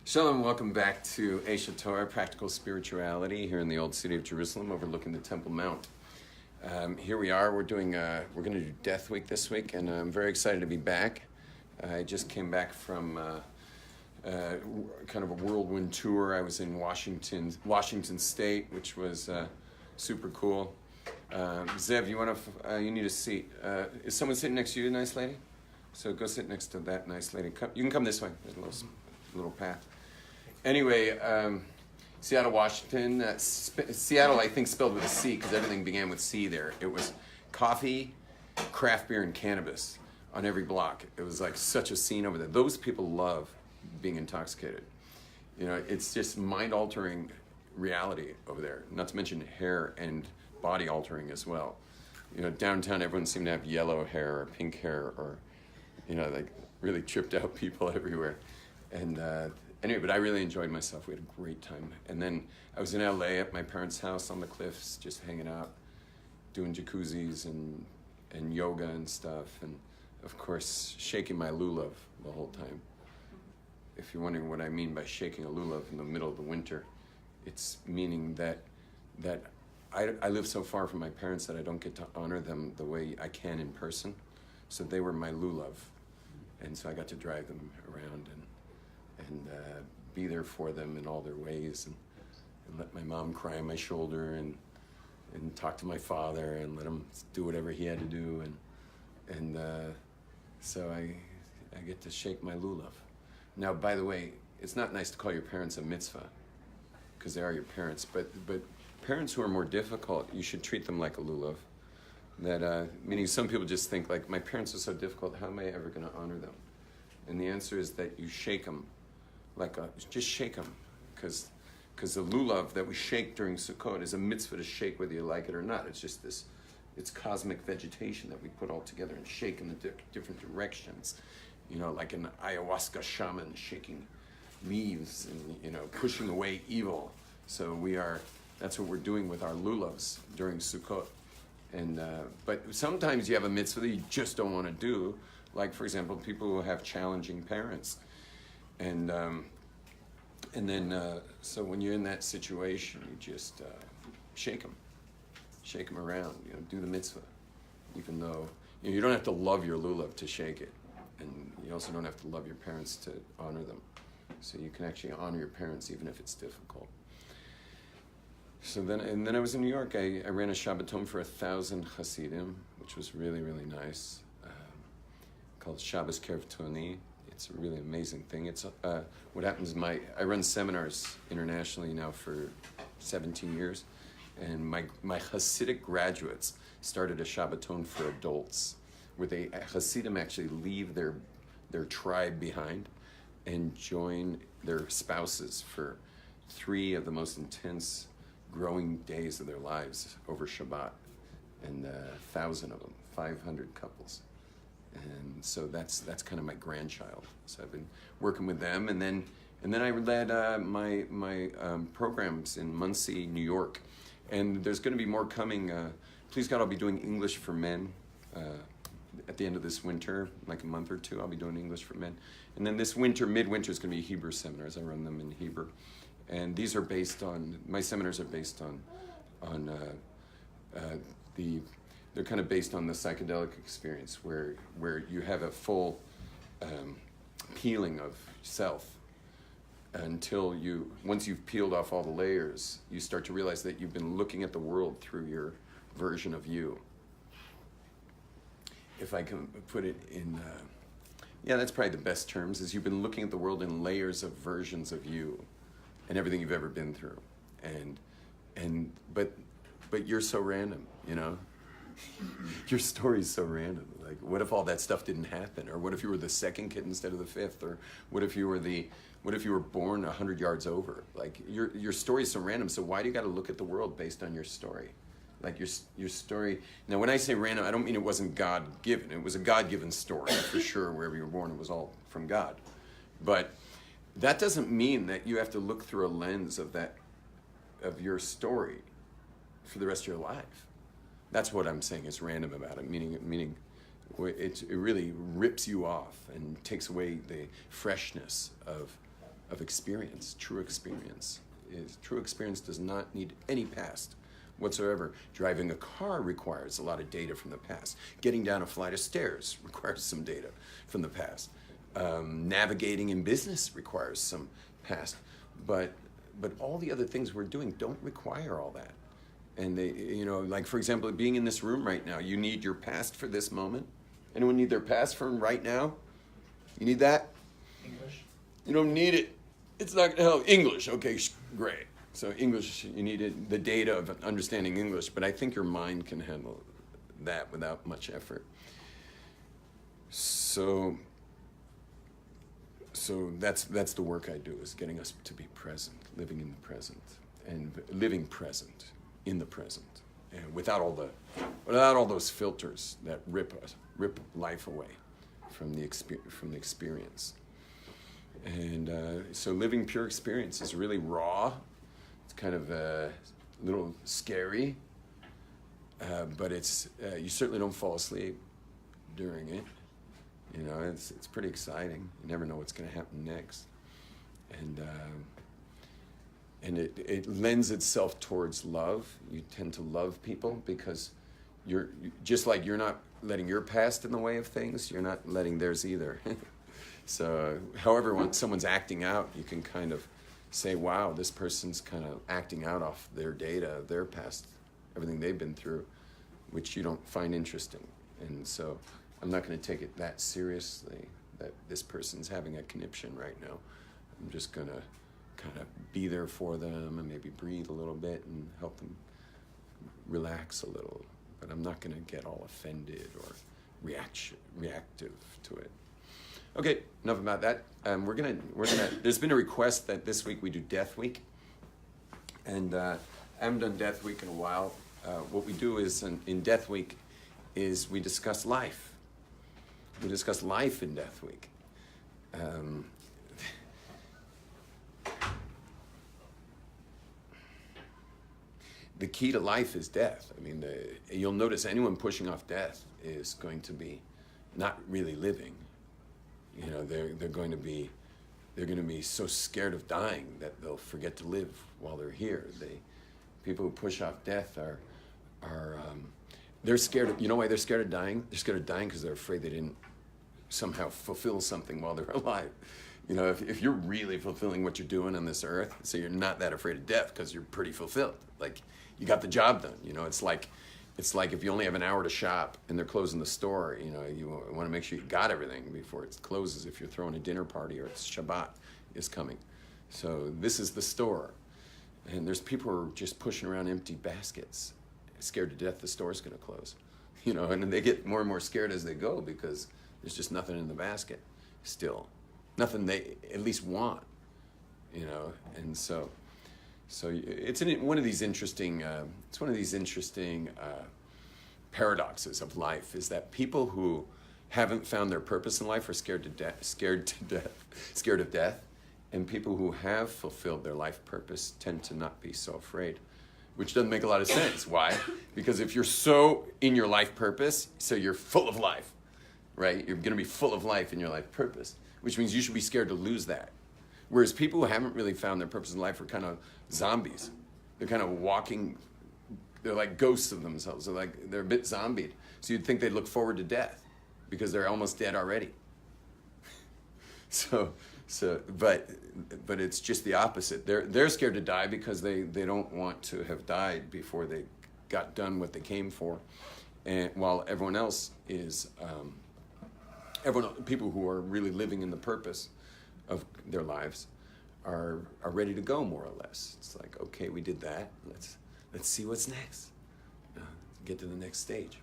Shalom, welcome back to Aisha Torah, Practical Spirituality, here in the old city of Jerusalem, overlooking the Temple Mount. Here we are. We're going to do Death Week this week, and I'm very excited to be back. I just came back from kind of a whirlwind tour. I was in Washington State, which was super cool. Zev, you need a seat. Is someone sitting next to you, nice lady? So go sit next to that nice lady. You can come this way. There's a little path. Anyway, Seattle, Washington. Seattle, I think, spelled with a C because everything began with C there. It was coffee, craft beer, and cannabis on every block. It was like such a scene over there. Those people love being intoxicated. You know, it's just mind-altering reality over there. Not to mention hair and body-altering as well. You know, downtown, everyone seemed to have yellow hair or pink hair or, you know, like really tripped out people everywhere. And anyway, but I really enjoyed myself. We had a great time. And then I was in LA at my parents' house on the cliffs, just hanging out, doing jacuzzis and yoga and stuff. And of course, shaking my lulav the whole time. If you're wondering what I mean by shaking a lulav in the middle of the winter, it's meaning that I live so far from my parents that I don't get to honor them the way I can in person. So they were my lulav. And so I got to drive them around and be there for them in all their ways, and let my mom cry on my shoulder, and talk to my father, and let him do whatever he had to do, and so I get to shake my lulav. Now, by the way, it's not nice to call your parents a mitzvah, because they are your parents, but parents who are more difficult, you should treat them like a lulav. That meaning some people just think like, my parents are so difficult, how am I ever going to honor them? And the answer is that you shake them. Just shake them, because the lulav that we shake during Sukkot is a mitzvah to shake whether you like it or not. It's just it's cosmic vegetation that we put all together and shake in the different directions. You know, like an ayahuasca shaman shaking leaves and, you know, pushing away evil. So that's what we're doing with our lulavs during Sukkot. And but sometimes you have a mitzvah that you just don't want to do. Like, for example, people who have challenging parents. And then, so when you're in that situation, you just shake them around, you know, do the mitzvah, even though, you know, you don't have to love your lulav to shake it, and you also don't have to love your parents to honor them. So you can actually honor your parents even if it's difficult. So then I was in New York. I ran a Shabbaton for 1,000 Hasidim, which was really, really nice, called Shabbos Kerev Toni. It's a really amazing thing. It's what happens is I run seminars internationally now for 17 years, and my Hasidic graduates started a Shabbaton for adults, where Hasidim actually leave their tribe behind and join their spouses for 3 of the most intense growing days of their lives over Shabbat, and 1,000 of them, 500 couples. And so that's kind of my grandchild. So I've been working with them, and then I led my programs in Muncie, New York, and there's going to be more coming. Please God, I'll be doing English for men at the end of this winter, like a month or two. I'll be doing English for men, and then this winter, midwinter, is going to be Hebrew seminars. I run them in Hebrew, and these are my seminars are based on they're kind of based on the psychedelic experience where you have a full peeling of self until once you've peeled off all the layers, you start to realize that you've been looking at the world through your version of you. If I can put it in, that's probably the best terms, is you've been looking at the world in layers of versions of you and everything you've ever been through. But you're so random, you know? Your story's so random. Like, what if all that stuff didn't happen? Or what if you were the second kid instead of the fifth? Or what if you were born 100 yards over? Like, your story's so random. So why do you got to look at the world based on your story? Like your story. Now, when I say random, I don't mean it wasn't God-given. It was a God-given story for sure. Wherever you were born, it was all from God. But that doesn't mean that you have to look through a lens of your story for the rest of your life. That's what I'm saying is random about it, meaning it really rips you off and takes away the freshness of of experience. True experience does not need any past whatsoever. Driving a car requires a lot of data from the past. Getting down a flight of stairs requires some data from the past. Navigating in business requires some past, but all the other things we're doing don't require all that. And they, like for example, being in this room right now, you need your past for this moment. Anyone need their past from right now? You need that? English. You don't need it. It's not going to help. English, okay, great. So English, you need the data of understanding English, but I think your mind can handle that without much effort. So that's the work I do, is getting us to be present, living in the present, and living present in the present, and without all those filters that rip life away from the experience. And so living pure experience is really raw. It's kind of a little scary, but it's you certainly don't fall asleep during it. It's pretty exciting. You never know what's going to happen next, and it lends itself towards love. You tend to love people because you're just like you're not letting your past in the way of things. You're not letting theirs either. So, however, when someone's acting out, you can kind of say, "Wow, this person's kind of acting out off their data, their past, everything they've been through," which you don't find interesting. And so, I'm not going to take it that seriously that this person's having a conniption right now. I'm just going to kind of be there for them and maybe breathe a little bit and help them relax a little. But I'm not going to get all offended or reactive to it. Okay, enough about that. We're gonna. There's been a request that this week we do Death Week, and I haven't done Death Week in a while. What we do is in Death Week is we discuss life. We discuss life in Death Week. The key to life is death. I mean, you'll notice anyone pushing off death is going to be not really living. They're going to be so scared of dying that they'll forget to live while they're here. People who push off death are they're scared of, you know why they're scared of dying? They're scared of dying because they're afraid they didn't somehow fulfill something while they're alive. If you're really fulfilling what you're doing on this earth, so you're not that afraid of death because you're pretty fulfilled. Like, you got the job done. It's like if you only have an hour to shop and they're closing the store, you want to make sure you got everything before it closes if you're throwing a dinner party or it's Shabbat is coming. So this is the store. And there's people who are just pushing around empty baskets, scared to death the store's going to close. And then they get more and more scared as they go because there's just nothing in the basket still. Nothing they at least want, and so it's one of these interesting paradoxes of life, is that people who haven't found their purpose in life are scared of death, and people who have fulfilled their life purpose tend to not be so afraid, which doesn't make a lot of sense. Why? Because if you're so in your life purpose, so you're full of life, right? You're going to be full of life in your life purpose, which means you should be scared to lose that. Whereas people who haven't really found their purpose in life are kind of zombies. They're kind of walking, they're like ghosts of themselves. They're a bit zombied. So you'd think they'd look forward to death because they're almost dead already. But it's just the opposite. They're scared to die because they don't want to have died before they got done what they came for. And while everyone else is, people who are really living in the purpose of their lives are ready to go, more or less. It's like, okay, we did that. Let's see what's next. Get to the next stage.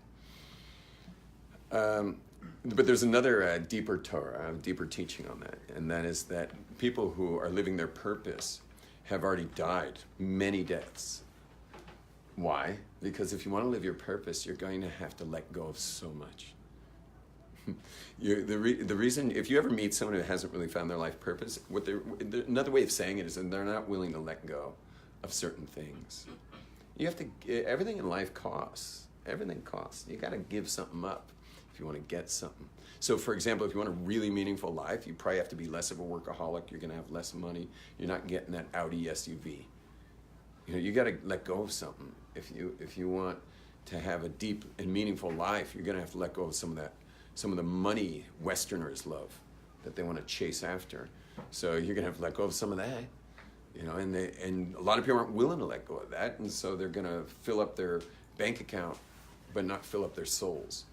But there's another deeper Torah, deeper teaching on that, and that is that people who are living their purpose have already died many deaths. Why? Because if you want to live your purpose, you're going to have to let go of so much. The reason, if you ever meet someone who hasn't really found their life purpose, another way of saying it is that they're not willing to let go of certain things. You have to. Everything in life costs. Everything costs. You got to give something up. if you want to get something. So, for example, if you want a really meaningful life, you probably have to be less of a workaholic. You're going to have less money. You're not getting that Audi SUV. You got to let go of something. If you want to have a deep and meaningful life, you're going to have to let go of some of the money Westerners love, that they want to chase after. So you're going to have to let go of some of that. And a lot of people aren't willing to let go of that, and so they're going to fill up their bank account, but not fill up their souls.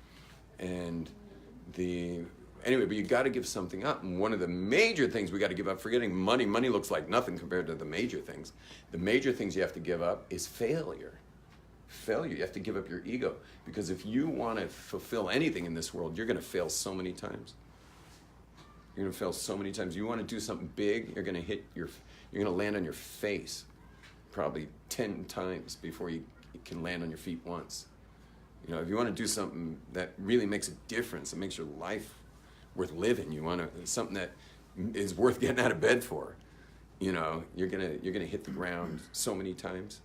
But you got to give something up. And one of the major things we got to give up, forgetting money. Money looks like nothing compared to the major things. The major things you have to give up is failure. Failure. You have to give up your ego, because if you want to fulfill anything in this world, you're going to fail so many times. You're going to fail so many times. You want to do something big, you're going to land on your face probably 10 times before you can land on your feet once. If you want to do something that really makes a difference, that makes your life worth living, something that is worth getting out of bed for, you're gonna hit the ground so many times.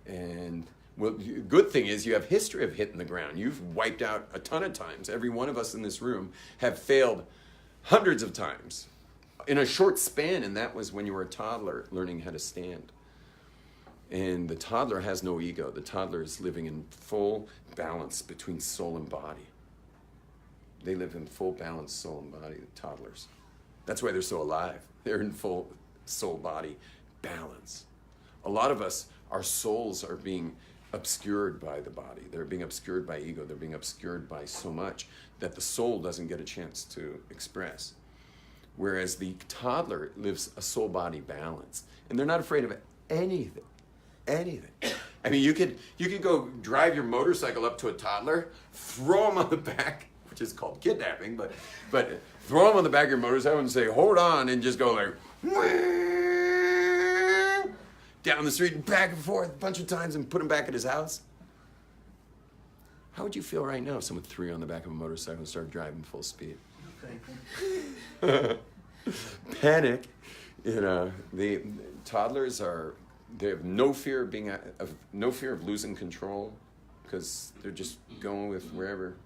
And well, the good thing is you have history of hitting the ground. You've wiped out a ton of times. Every one of us in this room have failed hundreds of times in a short span, and that was when you were a toddler learning how to stand. And the toddler has no ego. The toddler is living in full balance between soul and body. They live in full balance, soul and body, the toddlers. That's why they're so alive. They're in full soul-body balance. A lot of us, our souls are being obscured by the body. They're being obscured by ego. They're being obscured by so much that the soul doesn't get a chance to express. Whereas the toddler lives a soul-body balance. And they're not afraid of anything. Anything. I mean, you could go drive your motorcycle up to a toddler, throw him on the back, which is called kidnapping, but throw him on the back of your motorcycle and say, hold on, and just go like, down the street and back and forth a bunch of times and put him back at his house. How would you feel right now if someone threw you on the back of a motorcycle and started driving full speed? Panic. The toddlers they have no fear of losing control, because they're just going with wherever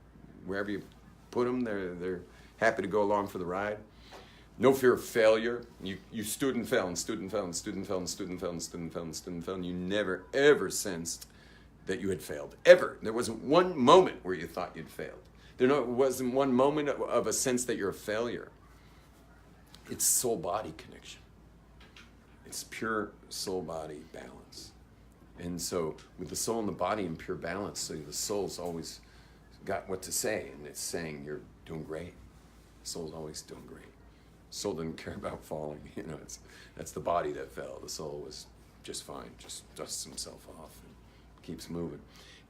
you put them. They're happy to go along for the ride. No fear of failure. You stood and fell and stood and fell and stood and fell and stood and fell and stood and fell and stood and fell, and you never ever sensed that you had failed. Ever. There wasn't one moment where you thought you'd failed. There wasn't one moment of a sense that you're a failure. It's soul-body connection. It's pure soul-body balance. And so with the soul and the body in pure balance, so the soul's always got what to say, and it's saying you're doing great. The soul's always doing great. Soul didn't care about falling. That's the body that fell. The soul was just fine, just dusts himself off and keeps moving.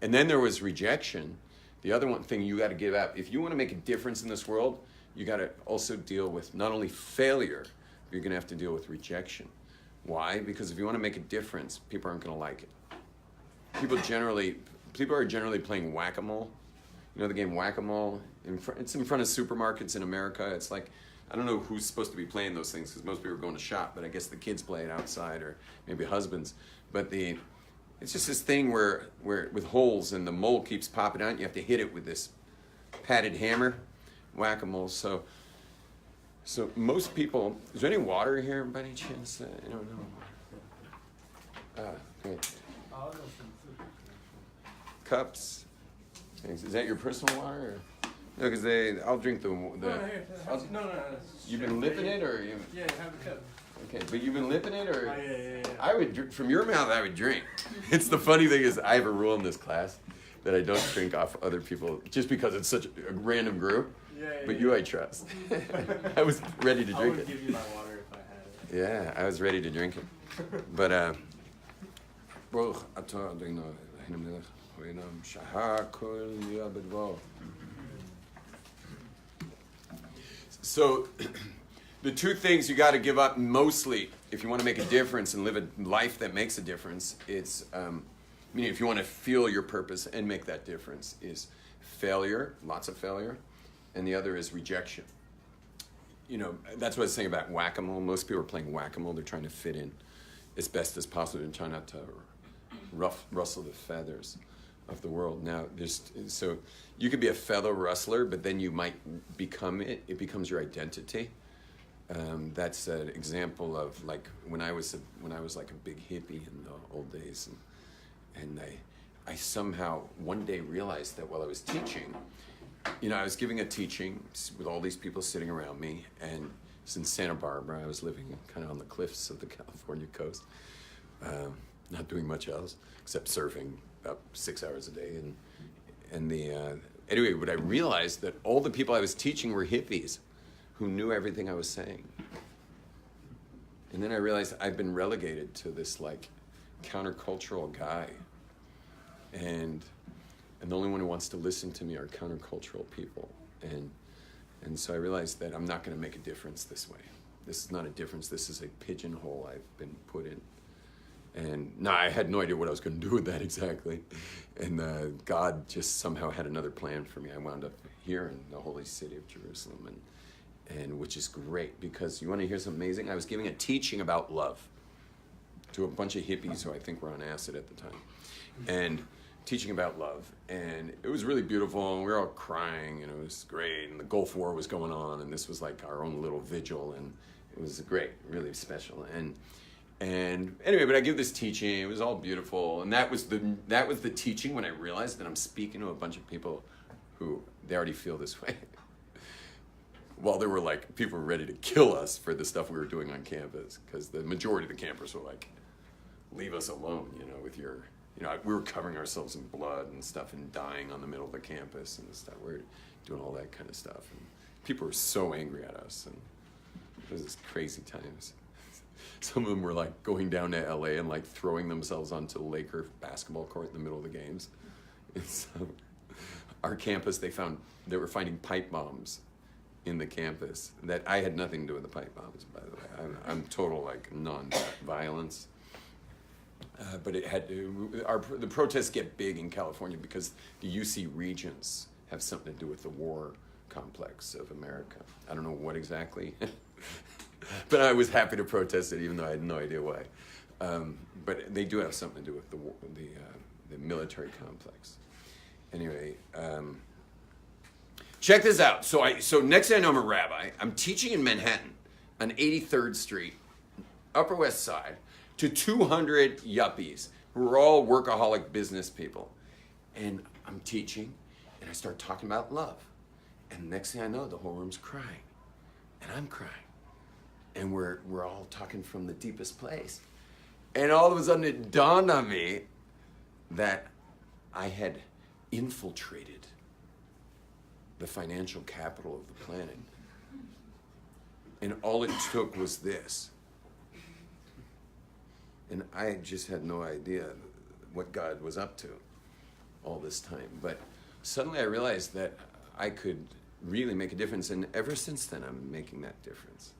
And then there was rejection. The other one thing you got to give up. If you want to make a difference in this world, you got to also deal with not only failure, but you're going to have to deal with rejection. Why? Because if you want to make a difference, people aren't going to like it. People are generally playing whack-a-mole. You know the game whack-a-mole? It's in front of supermarkets in America. It's like, I don't know who's supposed to be playing those things, because most people are going to shop, but I guess the kids play it outside, or maybe husbands. But it's just this thing where with holes, and the mole keeps popping out, and you have to hit it with this padded hammer, whack-a-mole. So most people, is there any water here by any chance? I don't know. Great. Cups. Thanks. Is that your personal water? Or? No, because I'll drink the. No. You've been lipping it, or you? Yeah, have a cup. Okay, but you've been lipping it, or? Yeah. I would, from your mouth, I would drink. It's the funny thing is, I have a rule in this class that I don't drink off other people, just because it's such a random group. But you, I trust. I was ready to drink it. I would give you my water if I had it. Yeah, I was ready to drink it. But, so, the two things you got to give up mostly if you want to make a difference and live a life that makes a difference, it's, meaning if you want to feel your purpose and make that difference, is failure, lots of failure, and the other is rejection. That's what I was saying about whack-a-mole. Most people are playing whack-a-mole. They're trying to fit in as best as possible and try not to rustle the feathers. of the world. Now, so you could be a fellow rustler, but then you might become it. It becomes your identity. That's an example of like when I was like a big hippie in the old days, and I somehow one day realized that while I was teaching, I was giving a teaching with all these people sitting around me, and it's in Santa Barbara. I was living kind of on the cliffs of the California coast, not doing much else except surfing about 6 hours a day, anyway. But I realized that all the people I was teaching were hippies who knew everything I was saying. And then I realized I've been relegated to this like countercultural guy. And the only one who wants to listen to me are countercultural people. And so I realized that I'm not gonna make a difference this way. This is not a difference, this is a pigeonhole I've been put in. And no, I had no idea what I was gonna do with that exactly. And God just somehow had another plan for me. I wound up here in the holy city of Jerusalem, and which is great, because you want to hear something amazing? I was giving a teaching about love to a bunch of hippies who I think were on acid at the time, and teaching about love, and it was really beautiful, and we were all crying, and it was great, and the Gulf War was going on, and this was like our own little vigil, and it was great, really special, and anyway, but I give this teaching, it was all beautiful, and that was the teaching when I realized that I'm speaking to a bunch of people who they already feel this way. Well, there were like, people were ready to kill us for the stuff we were doing on campus, because the majority of the campers were like, leave us alone, with your, we were covering ourselves in blood and stuff and dying on the middle of the campus and stuff. We were doing all that kind of stuff. And people were so angry at us, and it was just crazy times. Some of them were like going down to LA and like throwing themselves onto the Laker basketball court in the middle of the games. And so our campus, they were finding pipe bombs in the campus that I had nothing to do with the pipe bombs, by the way. I'm total like non-violence. But it had the protests get big in California because the UC Regents have something to do with the war complex of America. I don't know what exactly, but I was happy to protest it even though I had no idea why. But they do have something to do with the military complex. Anyway, check this out. So next thing I know, I'm a rabbi. I'm teaching in Manhattan on 83rd Street, Upper West Side, to 200 yuppies who are all workaholic business people. And I'm teaching, and I start talking about love. And next thing I know, the whole room's crying. And I'm crying. And we're all talking from the deepest place. And all of a sudden it dawned on me that I had infiltrated the financial capital of the planet. And all it took was this. And I just had no idea what God was up to all this time. But suddenly I realized that I could really make a difference. And ever since then, I'm making that difference.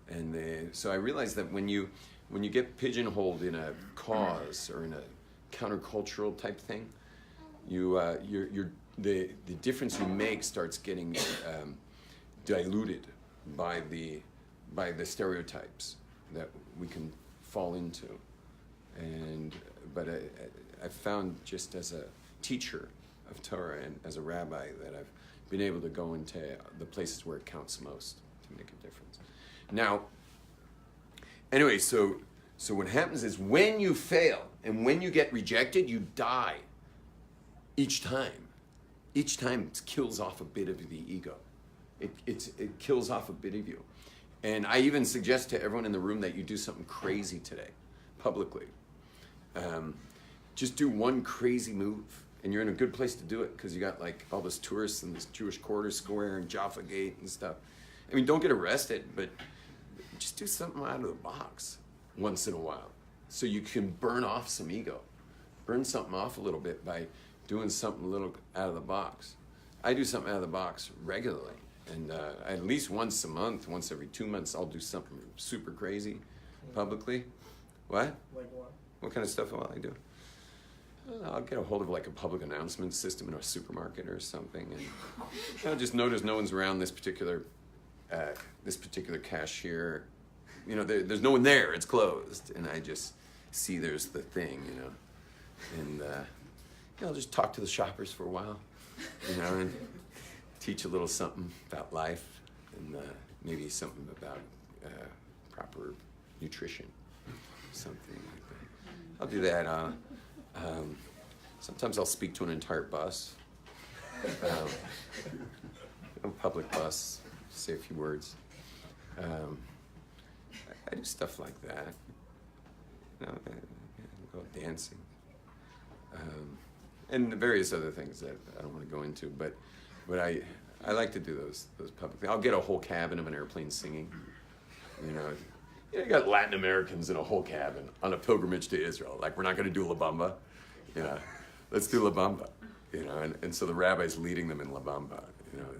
And so I realized that when you get pigeonholed in a cause or in a countercultural type thing, the difference you make starts getting diluted by the stereotypes that we can fall into. But I found, just as a teacher of Torah and as a rabbi, that I've been able to go into the places where it counts most to make a difference. Now, anyway, so what happens is when you fail and when you get rejected, you die each time. Each time it kills off a bit of the ego. It kills off a bit of you. And I even suggest to everyone in the room that you do something crazy today, publicly. Just do one crazy move, and you're in a good place to do it because you got like all those tourists in this Jewish Quarter Square and Jaffa Gate and stuff. I mean, don't get arrested, but just do something out of the box once in a while so you can burn off some ego. Burn something off a little bit by doing something a little out of the box. I do something out of the box regularly. And at least once a month, once every 2 months, I'll do something super crazy publicly. What? Like what? What kind of stuff will I do? I'll get a hold of like a public announcement system in a supermarket or something, and I'll just notice no one's around this particular cashier. There's no one there. It's closed, and I just see there's the thing, and I'll just talk to the shoppers for a while, and teach a little something about life and maybe something about proper nutrition, something like that. I'll do that. Sometimes I'll speak to an entire bus, a public bus, say a few words. I do stuff like that. I go dancing. And various other things that I don't want to go into, but I like to do those public things. I'll get a whole cabin of an airplane singing. You got Latin Americans in a whole cabin on a pilgrimage to Israel. Like, we're not going to do La Bamba. Let's do La Bamba. And so the rabbi's leading them in La Bamba.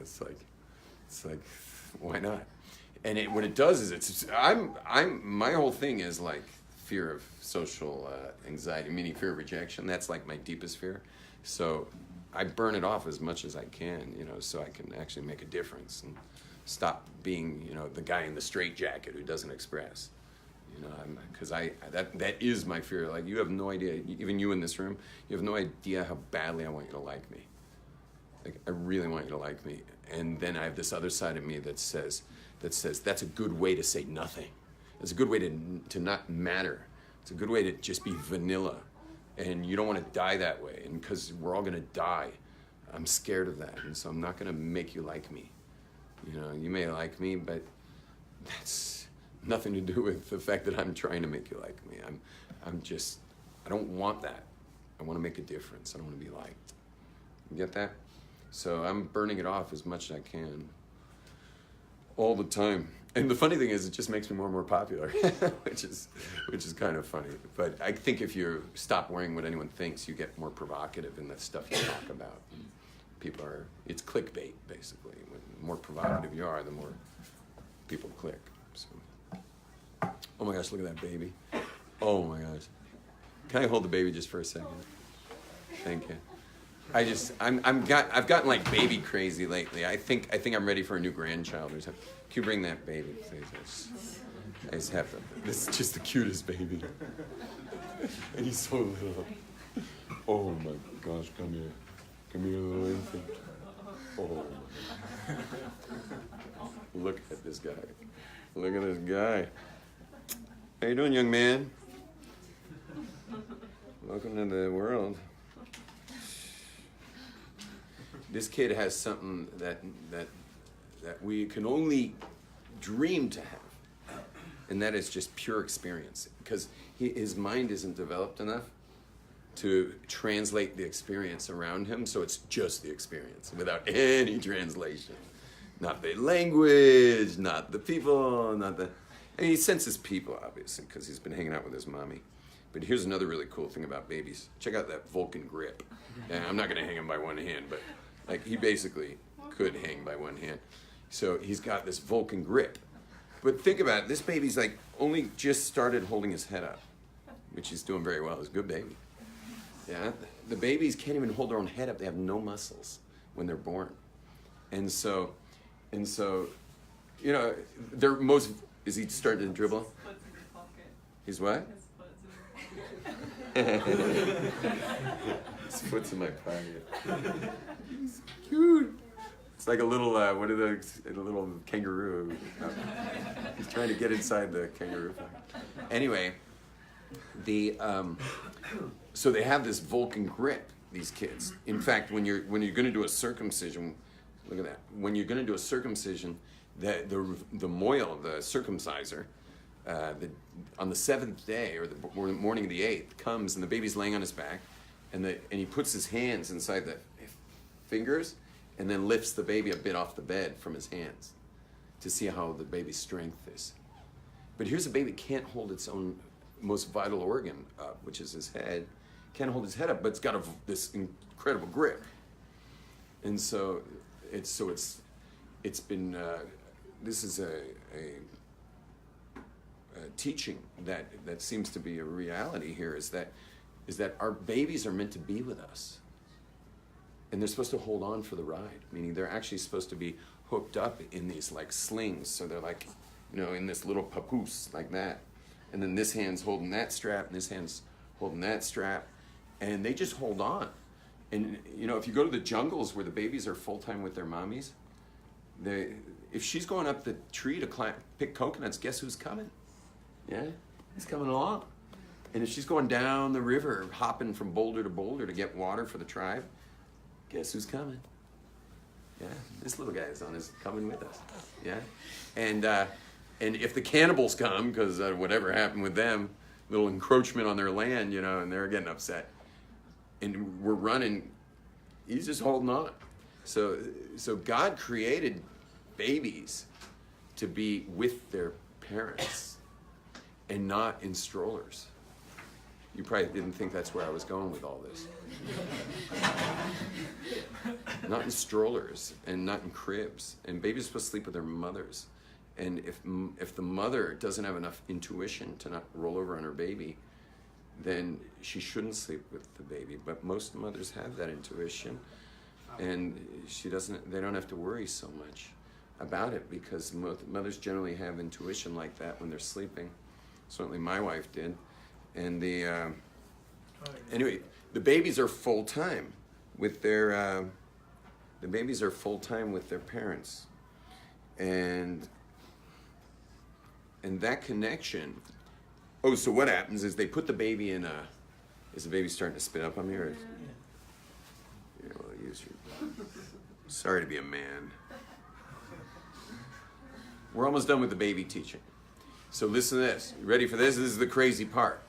It's like, why not? And what it does is my whole thing is like fear of social anxiety, meaning fear of rejection. That's like my deepest fear. So I burn it off as much as I can, so I can actually make a difference and stop being, the guy in the straitjacket who doesn't express. Because that is my fear. Like, you have no idea, even you in this room, you have no idea how badly I want you to like me. Like, I really want you to like me. And then I have this other side of me that says that's a good way to say nothing. It's a good way to not matter. It's a good way to just be vanilla. And you don't want to die that way. And because we're all going to die, I'm scared of that. And so I'm not going to make you like me. You may like me, but that's nothing to do with the fact that I'm trying to make you like me. I don't want that. I want to make a difference. I don't want to be liked. You get that? So I'm burning it off as much as I can. All the time. And the funny thing is, it just makes me more and more popular, which is kind of funny. But I think if you stop worrying what anyone thinks, you get more provocative in the stuff you talk about. It's clickbait, basically. The more provocative you are, the more people click. So. Oh my gosh, look at that baby. Oh my gosh. Can I hold the baby just for a second? Thank you. I've gotten like baby crazy lately. I think I'm ready for a new grandchild or something. Can you bring that baby, please? I just have to. This is just the cutest baby. And he's so little. Oh my gosh, come here. Come here, little infant. Oh my God. Look at this guy. Look at this guy. How you doing, young man? Welcome to the world. This kid has something that we can only dream to have, and that is just pure experience, because his mind isn't developed enough to translate the experience around him, so it's just the experience without any translation. Not the language, not the people, and he senses people, obviously, because he's been hanging out with his mommy. But here's another really cool thing about babies. Check out that Vulcan grip. And I'm not going to hang him by one hand, but like, he basically could hang by one hand. So he's got this Vulcan grip. But think about it. This baby's like only just started holding his head up, which he's doing very well. He's a good baby. Yeah. The babies can't even hold their own head up. They have no muscles when they're born. And so, they're most. Is he starting to dribble? His what? His foot's in my pocket. It's cute. It's like a little, a little kangaroo. He's trying to get inside the kangaroo. Anyway, so they have this Vulcan grip, these kids. In fact, when you're going to do a circumcision, look at that. When you're going to do a circumcision, the moil, the circumciser, on the 7th day or the morning of the 8th comes, and the baby's laying on his back, and he puts his hands inside the fingers and then lifts the baby a bit off the bed from his hands to see how the baby's strength is. But here's a baby that can't hold its own most vital organ up, which is his head. Can't hold his head up, but it's got this incredible grip. And so it's been this is a teaching that seems to be a reality here, is that our babies are meant to be with us, and they're supposed to hold on for the ride, meaning they're actually supposed to be hooked up in these like slings, so they're like, in this little papoose like that, and then this hand's holding that strap and this hand's holding that strap, and they just hold on. And, you know, if you go to the jungles where the babies are full-time with their mommies, if she's going up the tree to pick coconuts, guess who's coming? Yeah, he's coming along. And if she's going down the river, hopping from boulder to boulder to get water for the tribe, guess who's coming? Yeah, this little guy is coming with us. Yeah, and if the cannibals come, because whatever happened with them, little encroachment on their land, you know, and they're getting upset, and we're running, he's just holding on. So God created babies to be with their parents and not in strollers. You probably didn't think that's where I was going with all this. Not in strollers and not in cribs. And babies are supposed to sleep with their mothers. And if the mother doesn't have enough intuition to not roll over on her baby, then she shouldn't sleep with the baby. But most mothers have that intuition, and they don't have to worry so much about it, because mothers generally have intuition like that when they're sleeping. Certainly my wife did. And anyway, the babies are full time with their parents, and that connection. Oh, so what happens is they put the baby in a. Is the baby starting to spit up on me, or? Yeah, well, use your. Sorry to be a man. We're almost done with the baby teaching. So listen to this. You ready for this? This is the crazy part.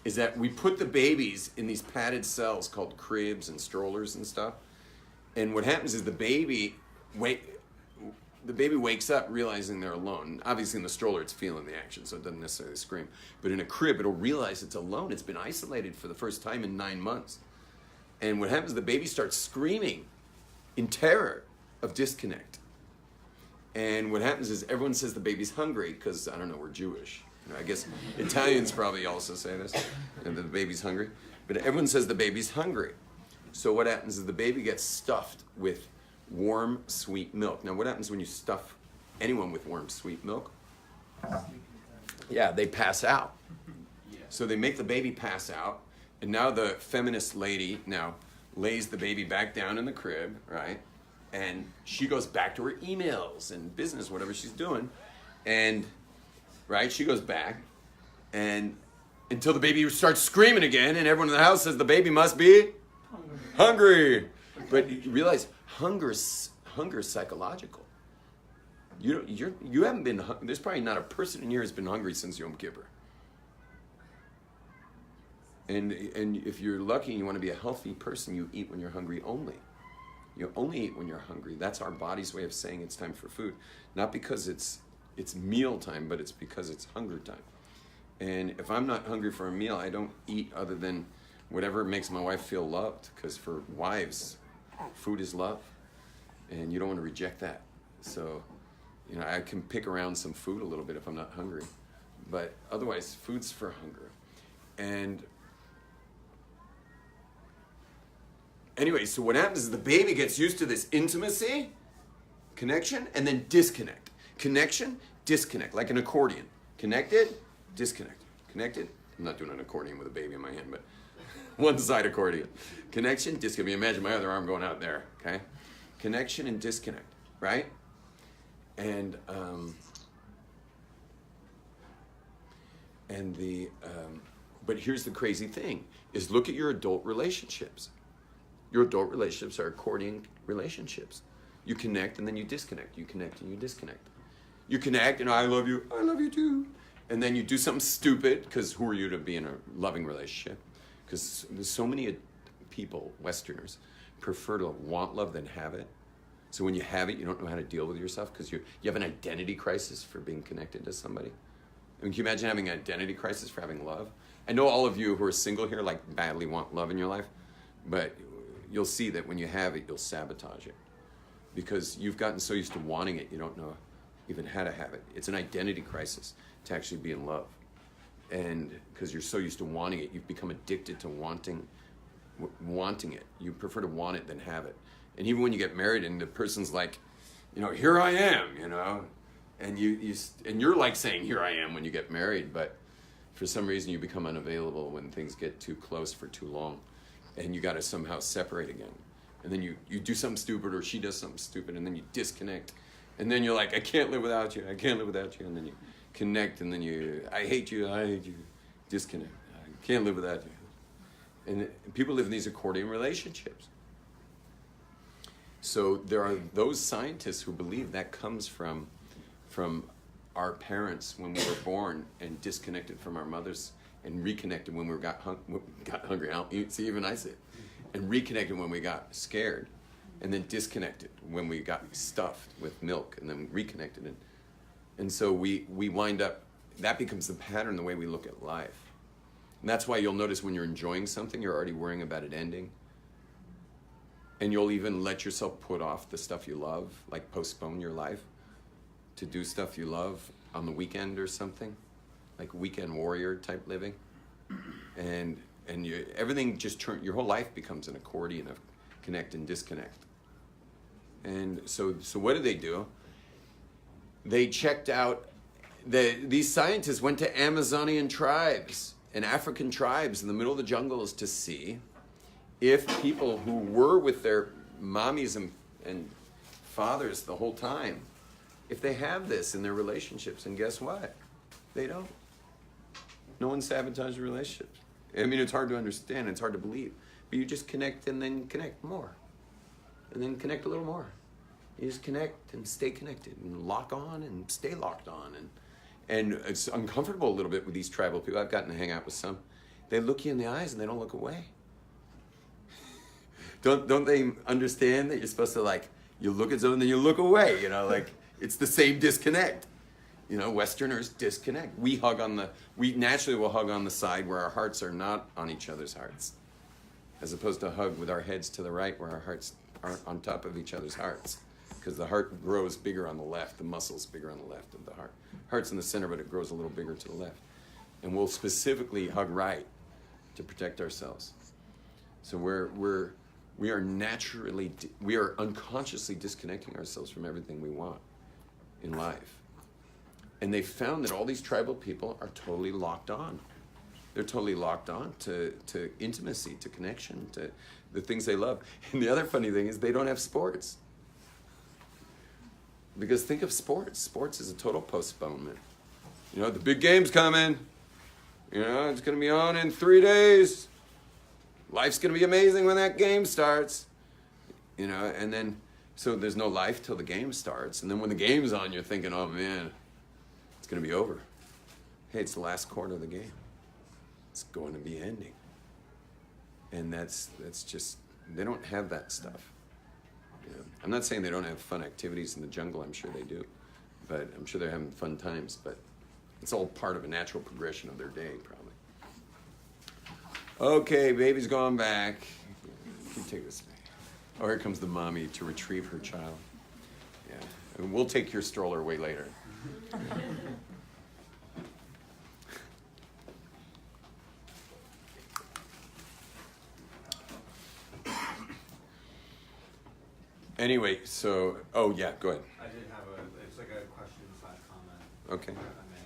Is that we put the babies in these padded cells called cribs and strollers and stuff. And what happens is the baby wakes up realizing they're alone. Obviously in the stroller it's feeling the action, so it doesn't necessarily scream. But in a crib it'll realize it's alone. It's been isolated for the first time in 9 months. And what happens is the baby starts screaming in terror of disconnect. And what happens is everyone says the baby's hungry because, I don't know, we're Jewish. You know, I guess Italians probably also say this, that the baby's hungry. But everyone says the baby's hungry. So what happens is the baby gets stuffed with warm, sweet milk. Now what happens when you stuff anyone with warm, sweet milk? Yeah, they pass out. So they make the baby pass out. And now the feminist lady now lays the baby back down in the crib, right? And she goes back to her emails and business, whatever she's doing. And, right, she goes back. And until the baby starts screaming again, and everyone in the house says the baby must be hungry. But you realize hunger's psychological. You haven't been, there's probably not a person in here who's been hungry since Yom Kippur. And if you're lucky and you want to be a healthy person, you eat when you're hungry only. You only eat when you're hungry. That's our body's way of saying it's time for food. Not because it's meal time, but it's because it's hunger time. And if I'm not hungry for a meal, I don't eat other than whatever makes my wife feel loved. Because for wives, food is love. And you don't want to reject that. So, you know, I can pick around some food a little bit if I'm not hungry. But otherwise, food's for hunger. And anyway, so what happens is the baby gets used to this intimacy, connection, and then disconnect. Connection, disconnect, like an accordion. Connected, disconnect. Connected. I'm not doing an accordion with a baby in my hand, but one side accordion. Connection, disconnect. Imagine my other arm going out there, okay? Connection and disconnect, right? And but here's the crazy thing, is look at your adult relationships. Your adult relationships are accordion relationships. You connect and then you disconnect. You connect and you disconnect. You connect and I love you too. And then you do something stupid, because who are you to be in a loving relationship? Because there's so many people, Westerners, prefer to want love than have it. So when you have it, you don't know how to deal with yourself because you have an identity crisis for being connected to somebody. I mean, can you imagine having an identity crisis for having love? I know all of you who are single here like badly want love in your life, but you'll see that when you have it, you'll sabotage it because you've gotten so used to wanting it, you don't know even how to have it. It's an identity crisis to actually be in love. And because you're so used to wanting it, you've become addicted to wanting it. You prefer to want it than have it. And even when you get married and the person's like, you know, here I am, you know, and you're like saying here I am when you get married, but for some reason you become unavailable when things get too close for too long. and you got to somehow separate again. And then you do something stupid, or she does something stupid, and then you disconnect. And then you're like, I can't live without you. I can't live without you. And then you connect, and then I hate you. Disconnect. I can't live without you. And people live in these accordion relationships. So there are those scientists who believe that comes from our parents when we were born and disconnected from our mothers and reconnected when we got hungry. See, even I say it. And reconnected when we got scared, and then disconnected when we got stuffed with milk, and then reconnected. And so we wind up, that becomes the pattern, the way we look at life. And that's why you'll notice when you're enjoying something, you're already worrying about it ending. And you'll even let yourself put off the stuff you love, like postpone your life to do stuff you love on the weekend or something, like weekend warrior type living. And everything just your whole life becomes an accordion of connect and disconnect. And so what do? They checked out, these scientists went to Amazonian tribes and African tribes in the middle of the jungles to see if people who were with their mommies and fathers the whole time, if they have this in their relationships. And guess what? They don't. No one sabotaged the relationships. I mean, it's hard to understand, it's hard to believe, but you just connect and then connect more, and then connect a little more. You just connect and stay connected and lock on and stay locked on. And it's uncomfortable a little bit with these tribal people. I've gotten to hang out with some. They look you in the eyes and they don't look away. Don't they understand that you're supposed to, like, you look at someone and then you look away, like it's the same disconnect. Westerners disconnect. We naturally will hug on the side where our hearts are not on each other's hearts, as opposed to hug with our heads to the right where our hearts aren't on top of each other's hearts, because the heart grows bigger on the left, the muscle's bigger on the left of the heart. Heart's in the center, but it grows a little bigger to the left. And we'll specifically hug right to protect ourselves. So we are unconsciously disconnecting ourselves from everything we want in life. And they found that all these tribal people are totally locked on. They're totally locked on to intimacy, to connection, to the things they love. And the other funny thing is they don't have sports. Because think of sports. Sports is a total postponement. The big game's coming. It's going to be on in 3 days. Life's going to be amazing when that game starts. And then, so there's no life till the game starts. And then when the game's on, you're thinking, oh man, it's going to be over. Hey, it's the last quarter of the game. It's going to be ending. And that's just, they don't have that stuff. I'm not saying they don't have fun activities in the jungle. I'm sure they do. But I'm sure they're having fun times. But it's all part of a natural progression of their day, probably. Okay, baby's gone back. You take this. Oh, here comes the mommy to retrieve her child. Yeah, and we'll take your stroller away later. Anyway, so, oh yeah, go ahead. I did have it's like a question / comment. Okay. If I may.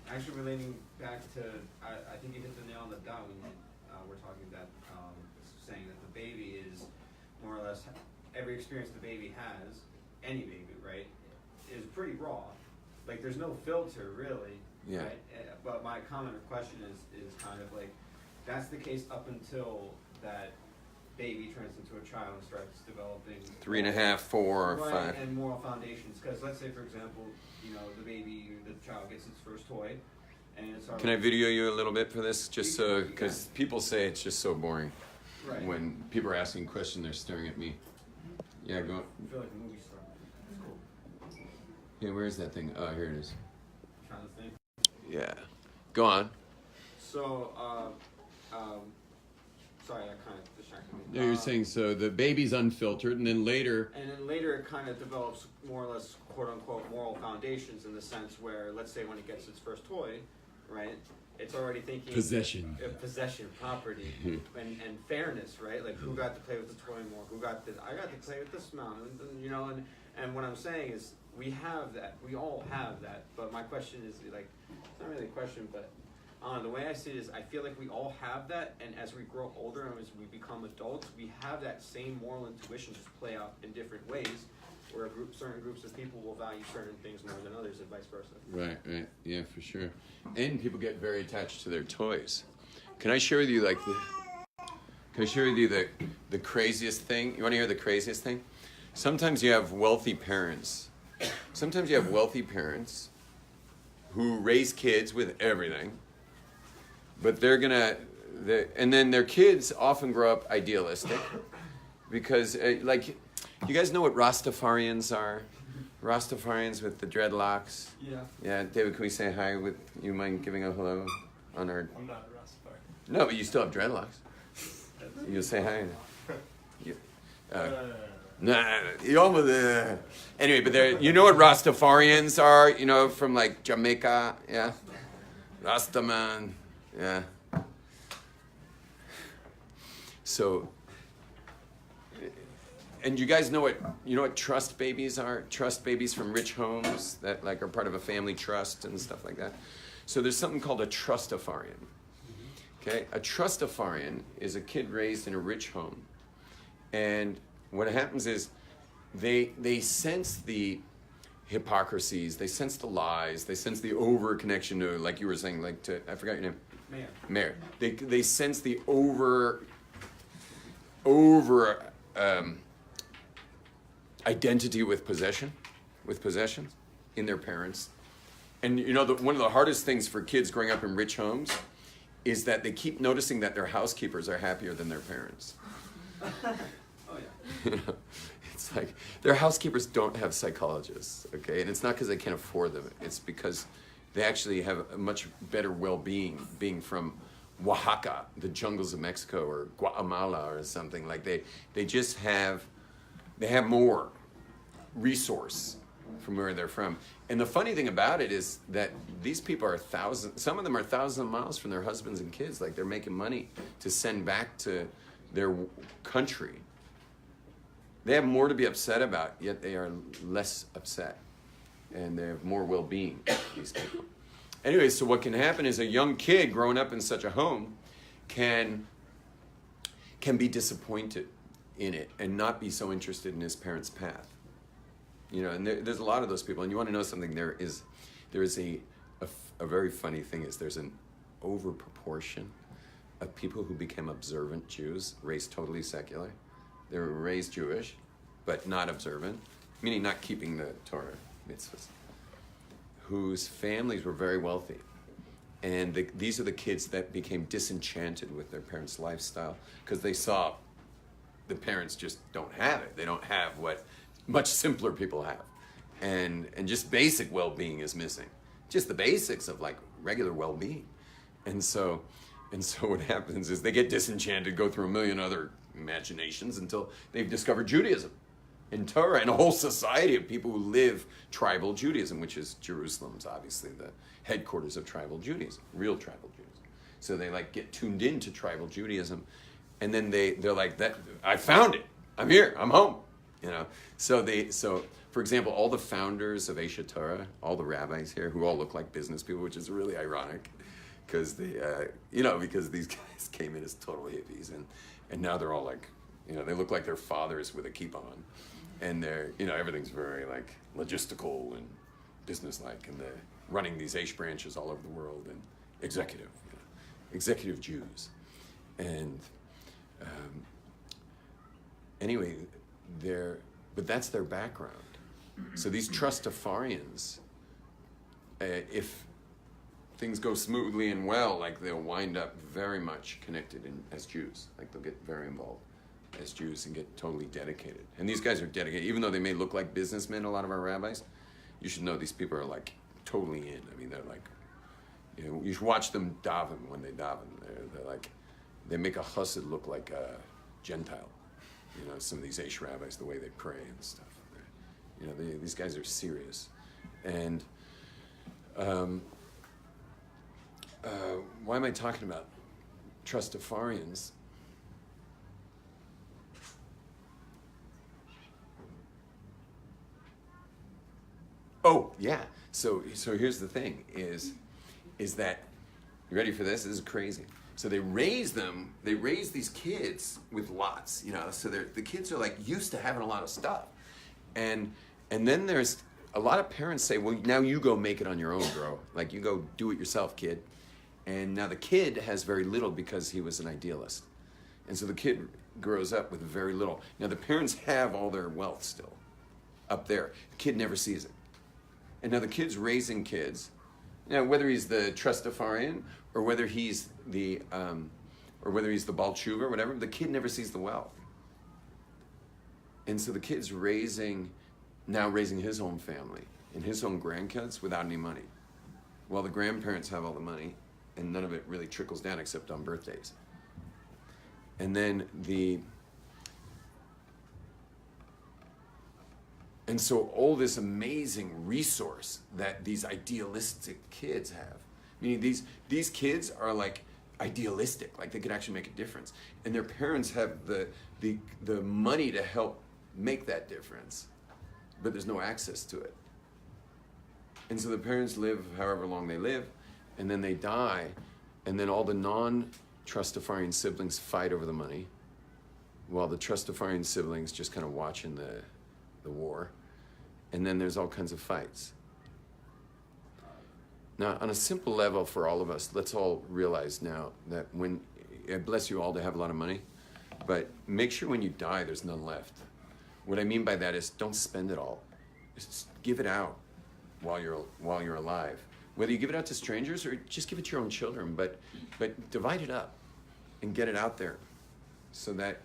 Actually relating back to, I think you hit the nail on the dot when we're talking that, saying that the baby is more or less, every experience the baby has, any baby, right, is pretty raw. Like there's no filter really. Yeah. Right? But my comment or question is kind of like, that's the case up until that baby turns into a child and starts developing 3.5, 4, or 5. And moral foundations. Because let's say, for example, the child gets its first toy, and it's already. Can I video you a little bit for this? Just so, because people say it's just so boring. Right. When people are asking questions, they're staring at me. Yeah, go. I feel like a movie star. It's cool. Yeah, where is that thing? Oh, here it is. Trying to think. Yeah. Go on. So, sorry, that kind of distracted me. No, you're saying so the baby's unfiltered, and then later. And then later it kind of develops more or less, quote unquote, moral foundations in the sense where, let's say when it gets its first toy, right, it's already thinking. Possession. Possession, property, and fairness, right? Like who got to play with the toy more? Who got this? I got to play with this amount, and what I'm saying is we have that. We all have that. But my question is, like, it's not really a question, but The way I see it is, I feel like we all have that, and as we grow older and as we become adults, we have that same moral intuition just play out in different ways, where certain groups of people will value certain things more than others, and vice versa. Right, yeah, for sure. And people get very attached to their toys. Can I share with you the craziest thing? You want to hear the craziest thing? Sometimes you have wealthy parents. Who raise kids with everything, but and then their kids often grow up idealistic because, like, you guys know what Rastafarians are? Rastafarians with the dreadlocks. Yeah. Yeah, David, can we say hi with you? Mind giving a hello on our? I'm not a Rastafari. No, but you still have dreadlocks. You'll say hi. Nah, you almost. Anyway, but you know what Rastafarians are? You know, from like Jamaica, yeah. Rastaman, yeah. So, and you guys know what trust babies are? Trust babies from rich homes that like are part of a family trust and stuff like that. So there's something called a trustafarian. Okay, a trustafarian is a kid raised in a rich home, and what happens is they sense the hypocrisies, they sense the lies, they sense the over connection to, like you were saying, like to, I forgot your name. Mayor. They sense the over identity with possessions in their parents. And you know, one of the hardest things for kids growing up in rich homes is that they keep noticing that their housekeepers are happier than their parents. Oh yeah. You know, it's like their housekeepers don't have psychologists, okay? And it's not because they can't afford them. It's because they actually have a much better well-being, being from Oaxaca, the jungles of Mexico, or Guatemala or something. Like they just have more resource from where they're from. And the funny thing about it is that these people are some of them are thousands of miles from their husbands and kids. Like they're making money to send back to their country. They have more to be upset about, yet they are less upset. And they have more well-being, these people. Anyway, so what can happen is a young kid growing up in such a home can be disappointed in it and not be so interested in his parents' path. You know, and there's a lot of those people. And you want to know something, there is a very funny thing is there's an overproportion of people who became observant Jews, raised totally secular. They were raised Jewish, but not observant, meaning not keeping the Torah mitzvahs, whose families were very wealthy. And these are the kids that became disenchanted with their parents' lifestyle because they saw the parents just don't have it. They don't have what much simpler people have. And just basic well-being is missing. Just the basics of like regular well-being. And so what happens is they get disenchanted, go through a million other imaginations until they've discovered Judaism and Torah and a whole society of people who live tribal Judaism, which is Jerusalem's obviously the headquarters of tribal Judaism, real tribal Judaism. So they like get tuned into tribal Judaism, and then they're like, that I found it. I'm here. I'm home. You know. So for example, all the founders of Aish Torah, all the rabbis here, who all look like business people, which is really ironic, because because these guys came in as total hippies and now they're all like, you know, they look like their fathers with a kippah on, and they're, you know, everything's very like logistical and businesslike, and they're running these Aish branches all over the world, and executive Jews, and anyway, but that's their background. So these Trustafarians, if things go smoothly and well, like they'll wind up very much connected as Jews. Like they'll get very involved as Jews and get totally dedicated. And these guys are dedicated, even though they may look like businessmen, a lot of our rabbis. You should know these people are like totally in. I mean, they're like, you know, you should watch them daven when they daven. They're like, they make a chassid look like a Gentile. You know, some of these Aish rabbis, the way they pray and stuff. You know, these guys are serious. And why am I talking about Trustafarians? Oh, yeah. So here's the thing: is that You ready for this? This is crazy. So they raise these kids with lots, so the kids are like used to having a lot of stuff. And then there's a lot of parents say, well, now you go make it on your own, bro. Like, you go do it yourself, kid. And now the kid has very little because he was an idealist. And so the kid grows up with very little. Now the parents have all their wealth still up there. The kid never sees it. And now the kid's raising kids. Now, whether he's the Trustafarian or whether he's the Baal Tshuva or whatever, the kid never sees the wealth. And so the kid's raising his own family and his own grandkids without any money. While the grandparents have all the money and none of it really trickles down except on birthdays. And then and so all this amazing resource that these idealistic kids have, meaning these kids are like idealistic, like they could actually make a difference. And their parents have the money to help make that difference, but there's no access to it. And so the parents live however long they live, and then they die, and then all the non-Trustafarian siblings fight over the money, while the Trustafarian siblings just kind of watching the war. And then there's all kinds of fights. Now, on a simple level for all of us, let's all realize now that when, bless you all to have a lot of money, but make sure when you die there's none left. What I mean by that is don't spend it all. Just give it out while you're alive. Whether you give it out to strangers or just give it to your own children, but divide it up and get it out there so that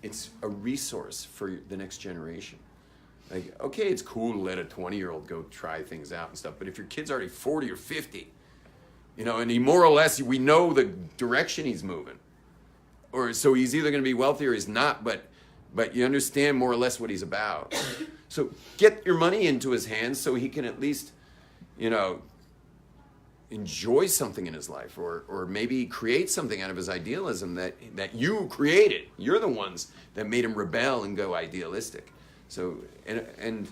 it's a resource for the next generation. Like, okay, it's cool to let a 20-year-old go try things out and stuff, but if your kid's already 40 or 50, and he more or less, we know the direction he's moving, or so he's either going to be wealthy or he's not, but you understand more or less what he's about. So get your money into his hands so he can at least, enjoy something in his life, or maybe create something out of his idealism that you created. You're the ones that made him rebel and go idealistic. So, and